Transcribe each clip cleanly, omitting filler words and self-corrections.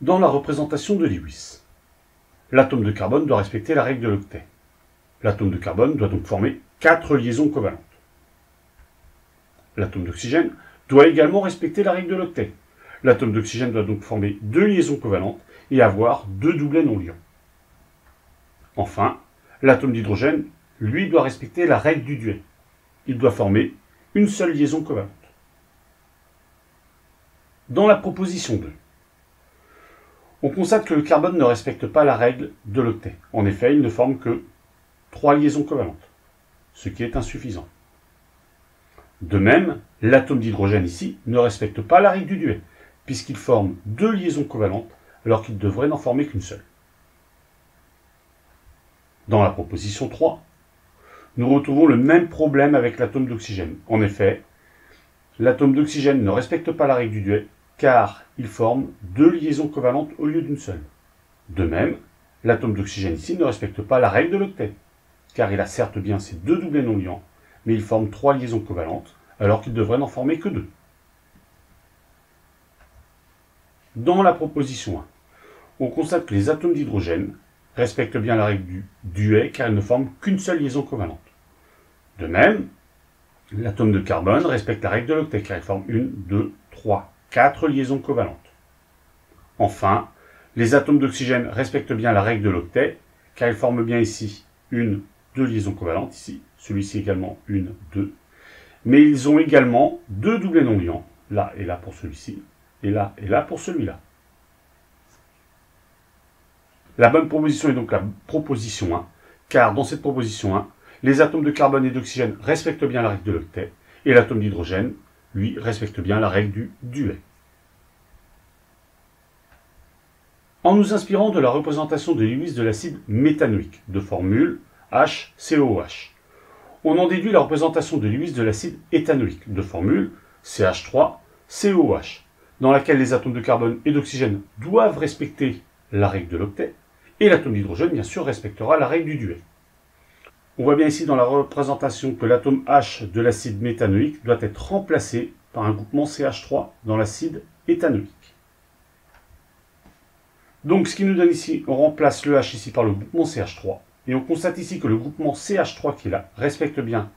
Dans la représentation de Lewis, l'atome de carbone doit respecter la règle de l'octet. L'atome de carbone doit donc former 4 liaisons covalentes. L'atome d'oxygène doit également respecter la règle de l'octet. L'atome d'oxygène doit donc former 2 liaisons covalentes et avoir 2 doublets non-liants. Enfin, l'atome d'hydrogène, lui, doit respecter la règle du duet. Il doit former une seule liaison covalente. Dans la proposition 2, on constate que le carbone ne respecte pas la règle de l'octet. En effet, il ne forme que 3 liaisons covalentes, ce qui est insuffisant. De même, l'atome d'hydrogène ici ne respecte pas la règle du duet, puisqu'il forme 2 liaisons covalentes alors qu'il devrait n'en former qu'une seule. Dans la proposition 3, nous retrouvons le même problème avec l'atome d'oxygène. En effet, l'atome d'oxygène ne respecte pas la règle du duet, car il forme 2 liaisons covalentes au lieu d'une seule. De même, l'atome d'oxygène ici ne respecte pas la règle de l'octet, car il a certes bien ses 2 doublets non liants, mais il forme 3 liaisons covalentes, alors qu'il devrait n'en former que 2. Dans la proposition 1, on constate que les atomes d'hydrogène respectent bien la règle du duet, car ils ne forment qu'une seule liaison covalente. De même, l'atome de carbone respecte la règle de l'octet, car il forme 1, 2, 3, 4 liaisons covalentes. Enfin, les atomes d'oxygène respectent bien la règle de l'octet, car ils forment bien ici 1, 2 liaisons covalentes, ici, celui-ci également 1, 2, mais ils ont également 2 doublets non liants, là et là pour celui-ci, et là pour celui-là. La bonne proposition est donc la proposition 1, car dans cette proposition 1, les atomes de carbone et d'oxygène respectent bien la règle de l'octet, et l'atome d'hydrogène, lui, respecte bien la règle du duet. En nous inspirant de la représentation de Lewis de l'acide méthanoïque, de formule HCOH, on en déduit la représentation de Lewis de l'acide éthanoïque, de formule CH3COH, dans laquelle les atomes de carbone et d'oxygène doivent respecter la règle de l'octet, et l'atome d'hydrogène, bien sûr, respectera la règle du duet. On voit bien ici dans la représentation que l'atome H de l'acide méthanoïque doit être remplacé par un groupement CH3 dans l'acide éthanoïque. Donc ce qui nous donne ici, on remplace le H ici par le groupement CH3, et on constate ici que le groupement CH3 qui est là respecte bien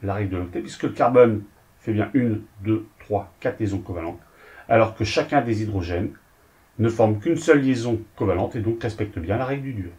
la règle de l'octet, puisque le carbone fait bien 1, 2, 3, 4 liaisons covalentes, alors que chacun des hydrogènes ne forme qu'une seule liaison covalente et donc respecte bien la règle du duet.